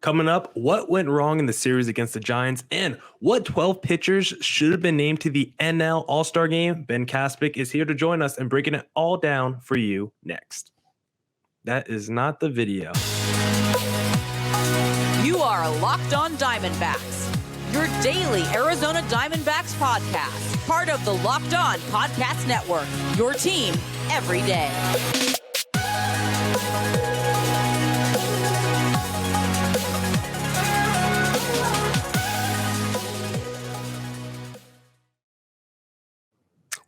Coming up, what went wrong in the series against the Giants and what 12 pitchers should have been named to the NL All-Star game? Ben Kaspick is here to join us and breaking it all down for you next. That is not the video. You are Locked On Diamondbacks, your daily Arizona Diamondbacks podcast, part of the Locked On Podcast Network, your team every day.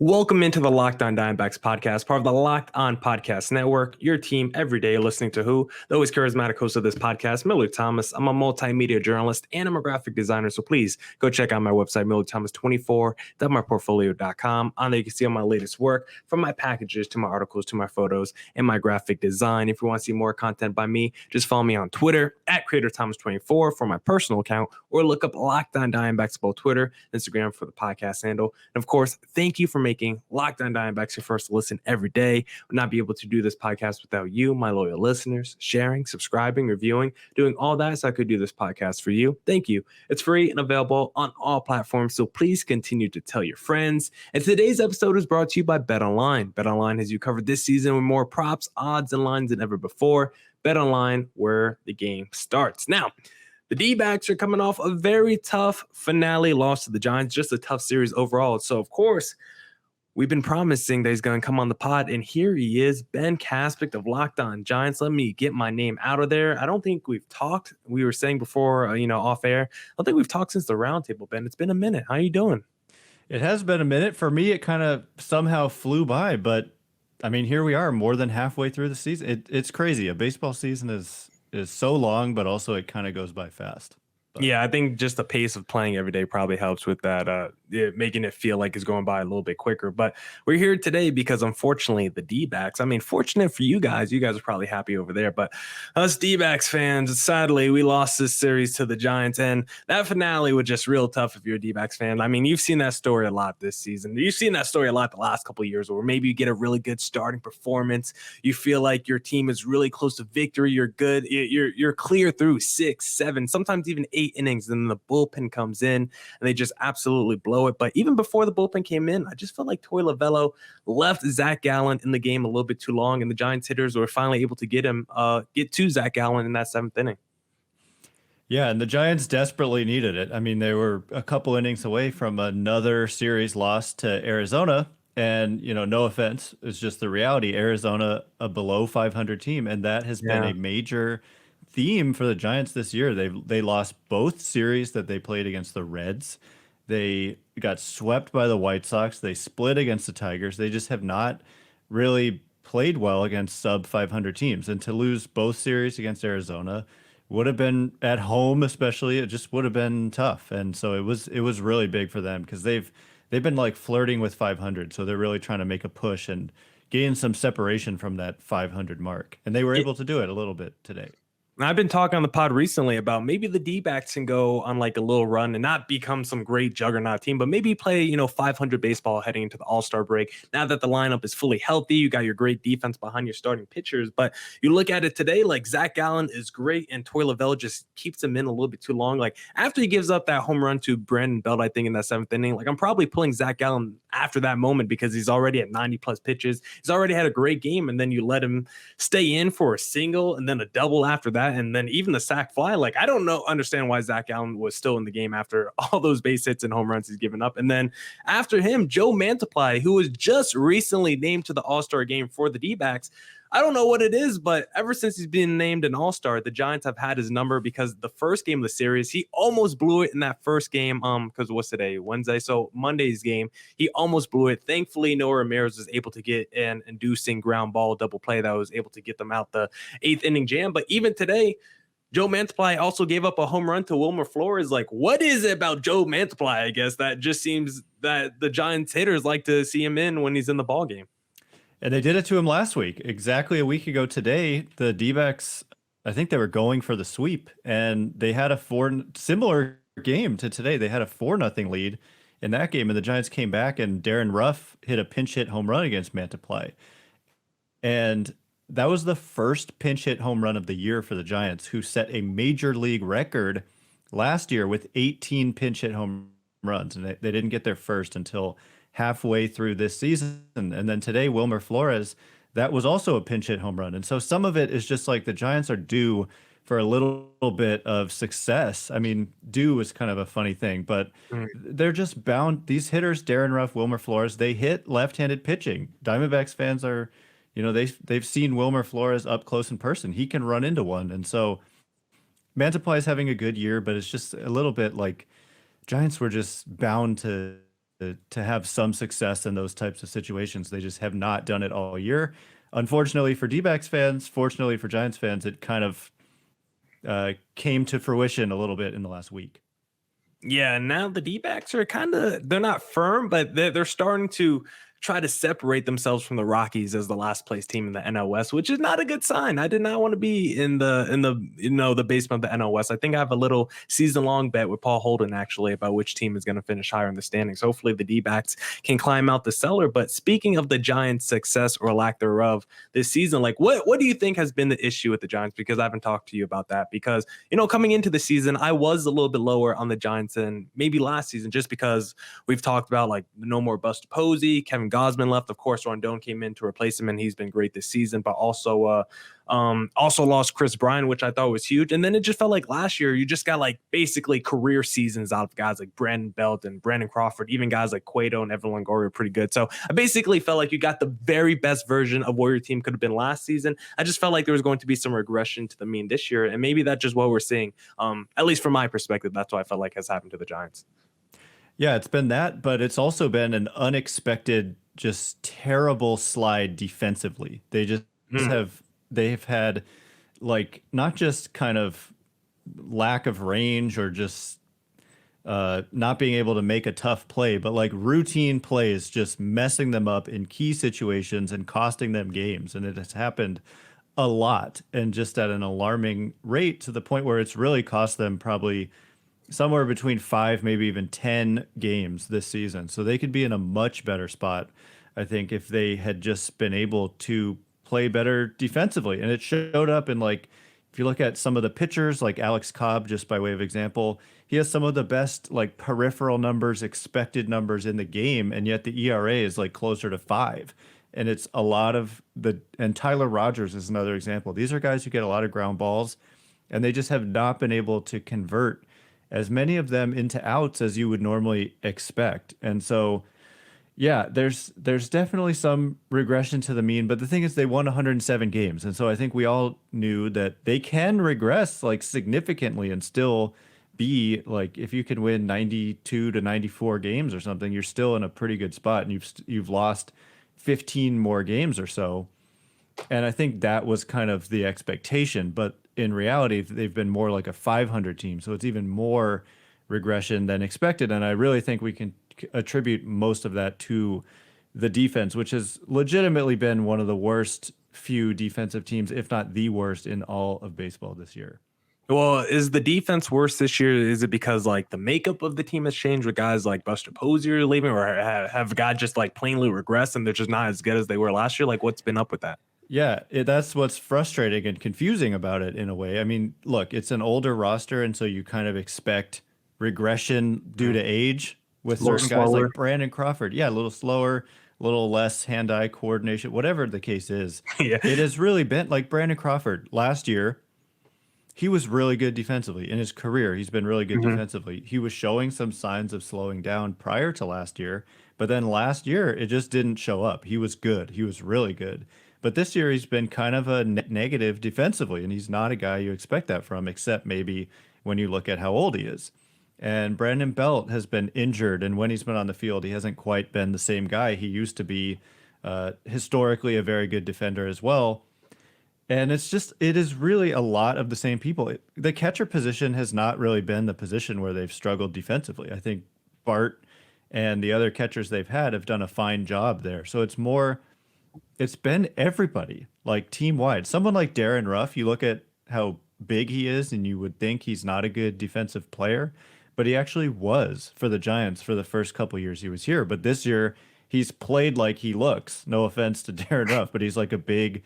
Welcome into the Locked On Diamondbacks podcast, part of the Locked On Podcast Network, your team every day, listening to who? The always charismatic host of this podcast, Millard Thomas. I'm a multimedia journalist and I'm a graphic designer, so please go check out my website, millardthomas24.myportfolio.com. On there you can see all my latest work, from my packages to my articles to my photos and my graphic design. If you want to see more content by me, just follow me on Twitter at CreatorThomas24 for my personal account, or look up Locked On Diamondbacks, both Twitter, Instagram for the podcast handle. And of course, thank you for making Locked On Diamondbacks your first listen every day. Would not be able to do this podcast without you, my loyal listeners, sharing, subscribing, reviewing, doing all that so I could do this podcast for you. Thank you. It's free and available on all platforms, so please continue to tell your friends. And today's episode is brought to you by BetOnline. BetOnline has you covered this season with more props, odds, and lines than ever before. BetOnline, where the game starts. Now, the D-backs are coming off a very tough finale loss to the Giants, just a tough series overall. So, of course, we've been promising that he's going to come on the pod, and here he is, Ben Kaspick of Locked On Giants. Let me get my name out of there. I don't think we've talked. We were saying before, off air, I don't think we've talked since the roundtable, Ben. It's been a minute. How are you doing? It has been a minute. For me, it kind of somehow flew by, but, I mean, here we are more than halfway through the season. It's crazy. A baseball season is so long, but also it kind of goes by fast. Yeah, I think just the pace of playing every day probably helps with that, making it feel like it's going by a little bit quicker. But we're here today because, unfortunately, the D-backs, I mean, fortunate for you guys are probably happy over there. But us D-backs fans, sadly, we lost this series to the Giants. And that finale was just real tough if you're a D-backs fan. I mean, you've seen that story a lot this season. You've seen that story a lot the last couple of years where maybe you get a really good starting performance. You feel like your team is really close to victory. You're good. You're clear through 6, 7, sometimes even 8 innings, then the bullpen comes in and they just absolutely blow it. But even before the bullpen came in, I just felt like Torrey Lovullo left Zac Gallen in the game a little bit too long, and the Giants hitters were finally able to get to Zac Gallen in that 7th inning. Yeah, and the Giants desperately needed it. I mean, they were a couple innings away from another series loss to Arizona, and, no offense, it's just the reality. Arizona, a below 500 team, and that has been a major theme for the Giants this year. They lost both series that they played against the Reds. They got swept by the White Sox. They split against the Tigers. They just have not really played well against sub 500 teams. And to lose both series against Arizona would have been, at home especially, it just would have been tough. And so it was really big for them because they've been like flirting with 500. So they're really trying to make a push and gain some separation from that 500 mark. And they were able to do it a little bit today. I've been talking on the pod recently about maybe the D-backs can go on like a little run and not become some great juggernaut team, but maybe play, 500 baseball heading into the All-Star break. Now that the lineup is fully healthy, you got your great defense behind your starting pitchers. But you look at it today, like Zac Gallen is great and Torrey Lovullo just keeps him in a little bit too long. Like after he gives up that home run to Brandon Belt, I think in that 7th inning, like I'm probably pulling Zac Gallen after that moment because he's already at 90 plus pitches. He's already had a great game, and then you let him stay in for a single and then a double after that. And then even the sac fly, like I don't understand why Zac Gallen was still in the game after all those base hits and home runs he's given up. And then after him, Joe Mantiply, who was just recently named to the All-Star game for the D-backs. I don't know what it is, but ever since he's been named an All-Star, the Giants have had his number because the first game of the series, he almost blew it in that first game. Because what's today? Wednesday. So Monday's game, he almost blew it. Thankfully, Noah Ramirez was able to get an inducing ground ball double play that was able to get them out the 8th inning jam. But even today, Joe Mantiply also gave up a home run to Wilmer Flores. Like, what is it about Joe Mantiply, I guess, that just seems that the Giants hitters like to see him in when he's in the ball game? And they did it to him last week. Exactly a week ago today, the D-backs, I think they were going for the sweep, and they had a similar game to today. They had a 4-0 lead in that game, and the Giants came back, and Darren Ruff hit a pinch hit home run against Mantiply. And that was the first pinch hit home run of the year for the Giants, who set a major league record last year with 18 pinch hit home runs. And they didn't get their first until halfway through this season. And then today, Wilmer Flores, that was also a pinch hit home run. And so some of it is just like the Giants are due for a little bit of success. I mean, due is kind of a funny thing, but they're just bound. These hitters, Darren Ruff, Wilmer Flores, they hit left-handed pitching. Diamondbacks fans are, they've seen Wilmer Flores up close in person. He can run into one. And so Mantiply is having a good year, but it's just a little bit like Giants were just bound to have some success in those types of situations. They just have not done it all year. Unfortunately for D-backs fans, fortunately for Giants fans, it kind of came to fruition a little bit in the last week. Yeah, now the D-backs are they're not firm, but they're starting to try to separate themselves from the Rockies as the last place team in the NL West, which is not a good sign. I did not want to be in the basement of the NL West. I think I have a little season-long bet with Paul Holden actually about which team is going to finish higher in the standings. Hopefully the D-backs can climb out the cellar. But speaking of the Giants' success or lack thereof this season, like what do you think has been the issue with the Giants? Because I haven't talked to you about that. Because coming into the season, I was a little bit lower on the Giants than maybe last season, just because we've talked about like no more Buster Posey, Kevin Gausman left. Of course, Rondon came in to replace him, and he's been great this season. But also lost Chris Bryant, which I thought was huge. And then it just felt like last year you just got like basically career seasons out of guys like Brandon Belt and Brandon Crawford. Even guys like Cueto and Evan Longoria were pretty good. So I basically felt like you got the very best version of where your team could have been last season. I just felt like there was going to be some regression to the mean this year, and maybe that's just what we're seeing. At least from my perspective, that's what I felt like has happened to the Giants. Yeah, it's been that, but it's also been an unexpected, just terrible slide defensively. They've had like not just kind of lack of range or just not being able to make a tough play, but like routine plays just messing them up in key situations and costing them games. And it has happened a lot and just at an alarming rate, to the point where it's really cost them probably somewhere between 5, maybe even 10 games this season. So they could be in a much better spot, I think, if they had just been able to play better defensively. And it showed up in, like, if you look at some of the pitchers, like Alex Cobb, just by way of example, he has some of the best like peripheral numbers, expected numbers in the game, and yet the ERA is like closer to 5. And it's a lot of and Tyler Rogers is another example. These are guys who get a lot of ground balls, and they just have not been able to convert as many of them into outs as you would normally expect. And so, yeah, there's definitely some regression to the mean, but the thing is they won 107 games. And so I think we all knew that they can regress like significantly and still be like, if you can win 92 to 94 games or something, you're still in a pretty good spot, and you've lost 15 more games or so. And I think that was kind of the expectation, but in reality, they've been more like a 500 team. So it's even more regression than expected. And I really think we can attribute most of that to the defense, which has legitimately been one of the worst few defensive teams, if not the worst, in all of baseball this year. Well, is the defense worse this year? Is it because like the makeup of the team has changed with guys like Buster Posey leaving, or have guys just like plainly regressed and they're just not as good as they were last year? Like, what's been up with that? Yeah, that's what's frustrating and confusing about it in a way. I mean, look, it's an older roster, and so you kind of expect regression due to age with certain guys like Brandon Crawford. Yeah, a little slower, a little less hand-eye coordination, whatever the case is. Yeah. It has really been like Brandon Crawford last year. He was really good defensively in his career. He's been really good defensively. He was showing some signs of slowing down prior to last year, but then last year it just didn't show up. He was good. He was really good. But this year he's been kind of a negative defensively, and he's not a guy you expect that from, except maybe when you look at how old he is. And Brandon Belt has been injured, and when he's been on the field, he hasn't quite been the same guy he used to be. Historically a very good defender as well. And it is really a lot of the same people. The catcher position has not really been the position where they've struggled defensively. I think Bart and the other catchers they've had have done a fine job there. So it's been everybody, like team-wide. Someone like Darren Ruff, you look at how big he is, and you would think he's not a good defensive player, but he actually was for the Giants for the first couple years he was here. But this year, he's played like he looks. No offense to Darren Ruff, but he's like a big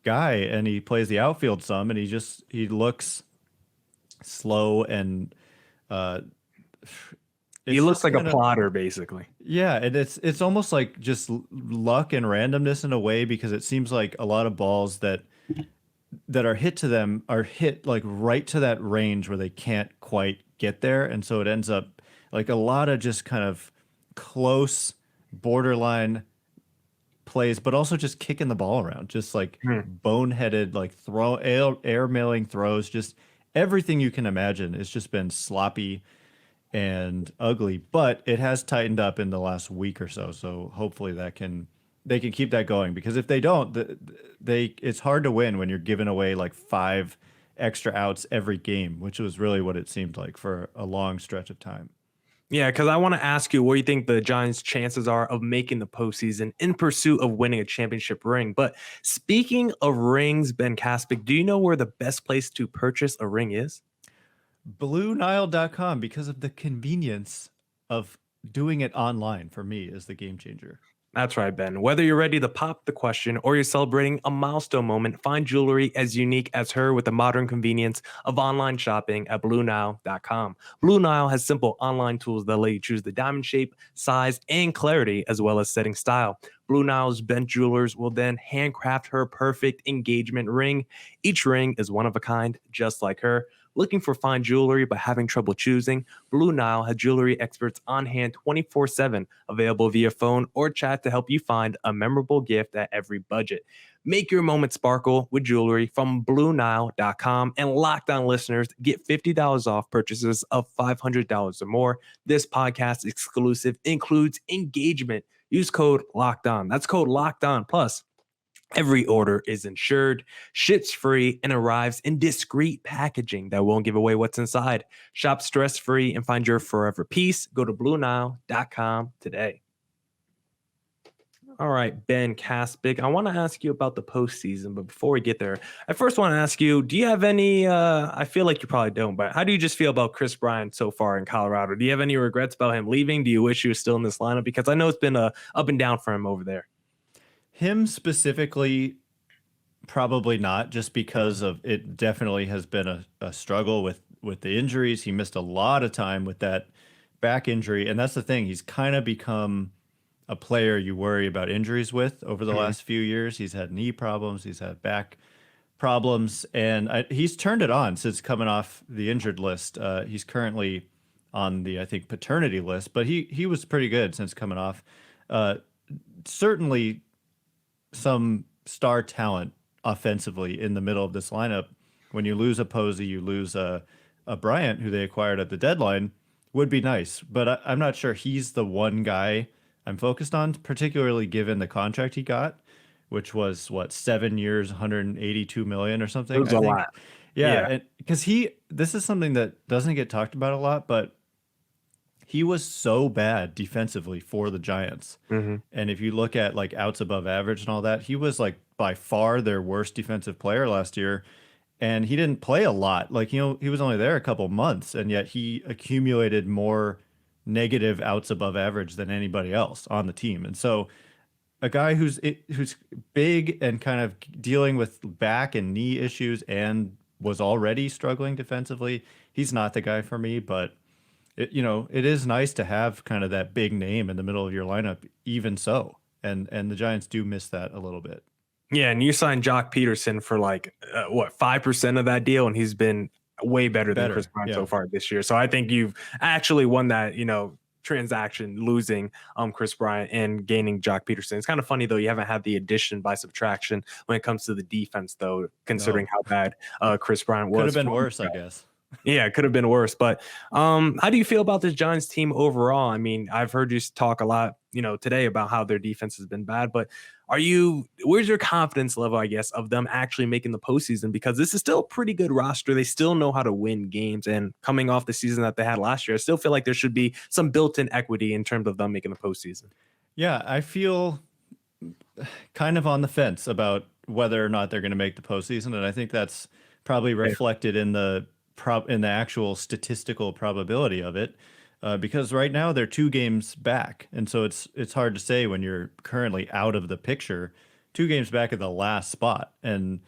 guy, and he plays the outfield some, and he looks slow and uh, He it's looks just like a kind of plotter, basically. yeah, and it's almost like just luck and randomness in a way because it seems like a lot of balls that are hit to them are hit like right to that range where they can't quite get there, and so it ends up like a lot of just kind of close borderline plays, but also just kicking the ball around, just like Hmm. boneheaded, like air mailing throws, just everything you can imagine. It's just been sloppy and ugly, but it has tightened up in the last week or so. So hopefully they can keep that going because if they don't, it's hard to win when you're giving away like 5 extra outs every game, which was really what it seemed like for a long stretch of time. Yeah, because I want to ask you where you think the Giants' chances are of making the postseason in pursuit of winning a championship ring. But speaking of rings, Ben Kaspick, do you know where the best place to purchase a ring is? BlueNile.com, because of the convenience of doing it online, for me is the game changer. That's right, Ben. Whether you're ready to pop the question or you're celebrating a milestone moment, find jewelry as unique as her with the modern convenience of online shopping at BlueNile.com. Blue Nile has simple online tools that let you choose the diamond shape, size, and clarity, as well as setting style. Blue Nile's bent jewelers will then handcraft her perfect engagement ring. Each ring is one of a kind, just like her. Looking for fine jewelry but having trouble choosing? Blue Nile has jewelry experts on hand 24/7, available via phone or chat to help you find a memorable gift at every budget. Make your moment sparkle with jewelry from BlueNile.com, and Locked On listeners get $50 off purchases of $500 or more. This podcast exclusive includes engagement. Use code Locked On. That's code Locked On. Plus, every order is insured, ships free, and arrives in discreet packaging that won't give away what's inside. Shop stress-free and find your forever peace. Go to BlueNile.com today. All right, Ben Kaspick, I want to ask you about the postseason, but before we get there, I first want to ask you, do you have any, I feel like you probably don't, but how do you just feel about Chris Bryant so far in Colorado? Do you have any regrets about him leaving? Do you wish he was still in this lineup? Because I know it's been up and down for him over there. Him specifically, probably not, just because of it definitely has been a struggle with the injuries. He missed a lot of time with that back injury, and that's the thing. He's kind of become a player you worry about injuries with over the last few years. He's had knee problems, he's had back problems, and he's turned it on since coming off the injured list. He's currently on the, I think, paternity list, but he was pretty good since coming off. Certainly some star talent offensively in the middle of this lineup. When you lose a Posey, you lose a Bryant, who they acquired at the deadline, would be nice. But I'm not sure he's the one guy I'm focused on, particularly given the contract he got, which was what, 7 years, 182 million or something. It was a lot. Yeah, because this is something that doesn't get talked about a lot, but he was so bad defensively for the Giants. Mm-hmm. And if you look at like outs above average and all that, he was like by far their worst defensive player last year. And he didn't play a lot. Like, he was only there a couple months, and yet he accumulated more negative outs above average than anybody else on the team. And so a guy who's big and kind of dealing with back and knee issues and was already struggling defensively, he's not the guy for me. But it is nice to have kind of that big name in the middle of your lineup, even so. And the Giants do miss that a little bit. Yeah, and you signed Jock Peterson for like 5% of that deal, and he's been way better than Chris Bryant so far this year. So I think you've actually won that, transaction, losing Chris Bryant and gaining Jock Peterson. It's kind of funny though, you haven't had the addition by subtraction when it comes to the defense though, considering how bad Chris Bryant was. Could have been worse, I guess. Yeah, it could have been worse. But how do you feel about this Giants team overall? I mean, I've heard you talk a lot, today about how their defense has been bad, but where's your confidence level, I guess, of them actually making the postseason? Because this is still a pretty good roster. They still know how to win games, and coming off the season that they had last year, I still feel like there should be some built-in equity in terms of them making the postseason. Yeah, I feel kind of on the fence about whether or not they're going to make the postseason, and I think that's probably reflected in the actual statistical probability of it, because right now they're 2 games back, and so it's hard to say when you're currently out of the picture 2 games back at the last spot. And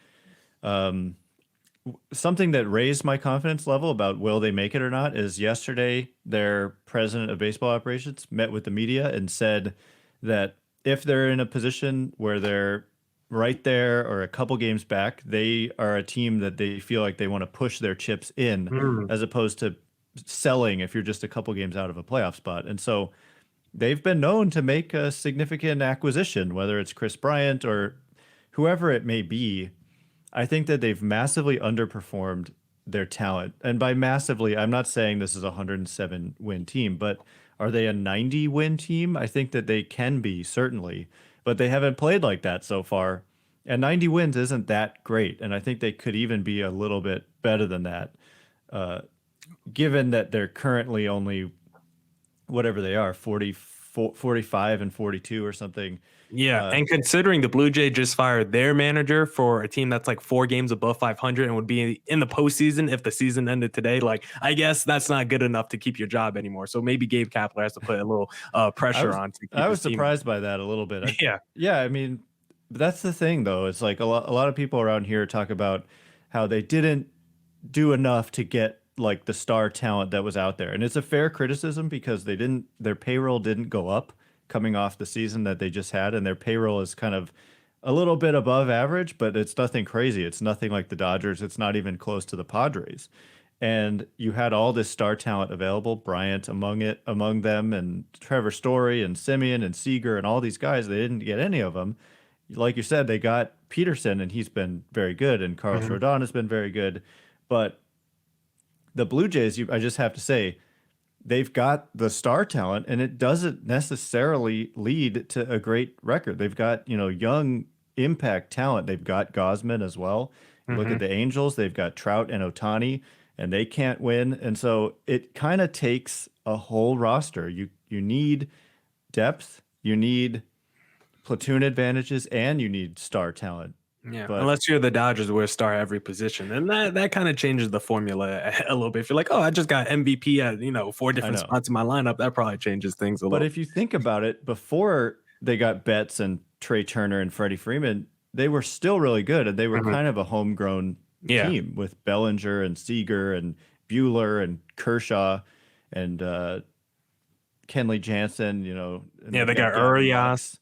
something that raised my confidence level about will they make it or not is yesterday their president of baseball operations met with the media and said that if they're in a position where they're right there or a couple games back, they are a team that they feel like they want to push their chips in as opposed to selling if you're just a couple games out of a playoff spot. And so they've been known to make a significant acquisition, whether it's Chris Bryant or whoever it may be. I think that they've massively underperformed their talent. And by massively, I'm not saying this is a 107 win team, but are they a 90 win team? I think that they can be, certainly, but they haven't played like that so far. And 90 wins isn't that great. And I think they could even be a little bit better than that, given that they're currently only whatever they are, 45 and 42 or something. Yeah, and considering the Blue Jays just fired their manager for a team that's like 4 games above 500 and would be in the postseason if the season ended today, like I guess that's not good enough to keep your job anymore. So maybe Gabe Kapler has to put a little pressure on. To keep I was surprised by that a little bit. Yeah. I mean, that's the thing though. It's like a lot of people around here talk about how they didn't do enough to get like the star talent that was out there, and it's a fair criticism because their payroll didn't go up coming off the season that they just had, and their payroll is kind of a little bit above average, but it's nothing crazy. It's nothing like the Dodgers. It's not even close to the Padres. And you had all this star talent available, Bryant among them, and Trevor Story and Simeon and Seager and all these guys. They didn't get any of them. Like you said, they got Peterson, and he's been very good, and Carlos Rodon has been very good. But the Blue Jays, I just have to say, they've got the star talent, and it doesn't necessarily lead to a great record. They've got, young impact talent. They've got Gosman as well. Look at the Angels. They've got Trout and Ohtani, and they can't win. And so it kind of takes a whole roster. You need depth, you need platoon advantages, and you need star talent. Yeah, but unless you're the Dodgers, where star every position, and that kind of changes the formula a little bit. If you're like, oh, I just got MVP at 4 different spots in my lineup, that probably changes things a little. But if you think about it, before they got Betts and Trey Turner and Freddie Freeman, they were still really good, and they were kind of a homegrown team with Bellinger and Seager and Buehler and Kershaw and Kenley Jansen. They got Urias,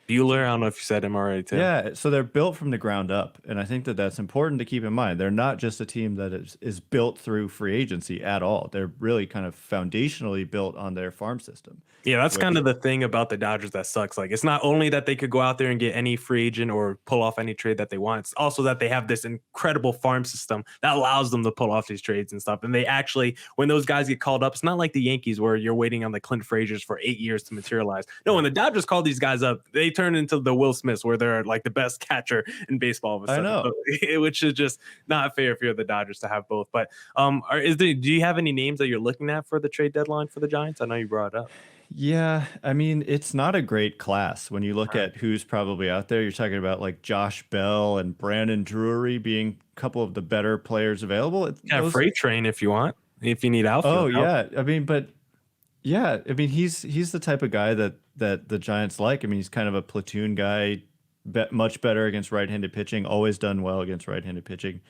Buehler, I don't know if you said him already too. Yeah, so they're built from the ground up, and I think that that's important to keep in mind. They're not just a team that is built through free agency at all. They're really kind of foundationally built on their farm system. Yeah, that's kind of the thing about the Dodgers that sucks. Like, it's not only that they could go out there and get any free agent or pull off any trade that they want. It's also that they have this incredible farm system that allows them to pull off these trades and stuff. And they actually, when those guys get called up, it's not like the Yankees where you're waiting on the Clint Frazier's for 8 years to materialize. No, when the Dodgers call these guys up, they turn into the Will Smiths where they're like the best catcher in baseball all of a sudden. I know. Which is just not fair if you're the Dodgers to have both. But do you have any names that you're looking at for the trade deadline for the Giants? I know you brought it up. Yeah, I mean, it's not a great class when you look at who's probably out there. You're talking about like Josh Bell and Brandon Drury being a couple of the better players available. Freight train if you want, if you need outfield. Oh, yeah. I mean, he's the type of guy that the Giants like. I mean, he's kind of a platoon guy, much better against right-handed pitching, always done well against right-handed pitching.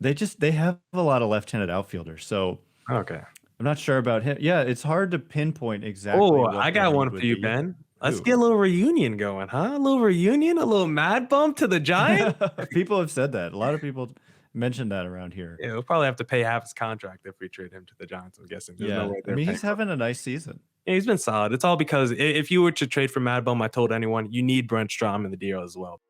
They have a lot of left-handed outfielders, so okay. I'm not sure about him. Yeah, it's hard to pinpoint exactly. Oh, I got one for you, Ben. Let's get a little reunion going, huh? A little reunion, a little mad bump to the Giants. People have said that. A lot of people mentioned that around here. Yeah, we'll probably have to pay half his contract if we trade him to the Giants, I'm guessing. There's no way he's having a nice season. Yeah, he's been solid. It's all because if you were to trade for Mad Bum, I told anyone, you need Brent Strom in the deal as well.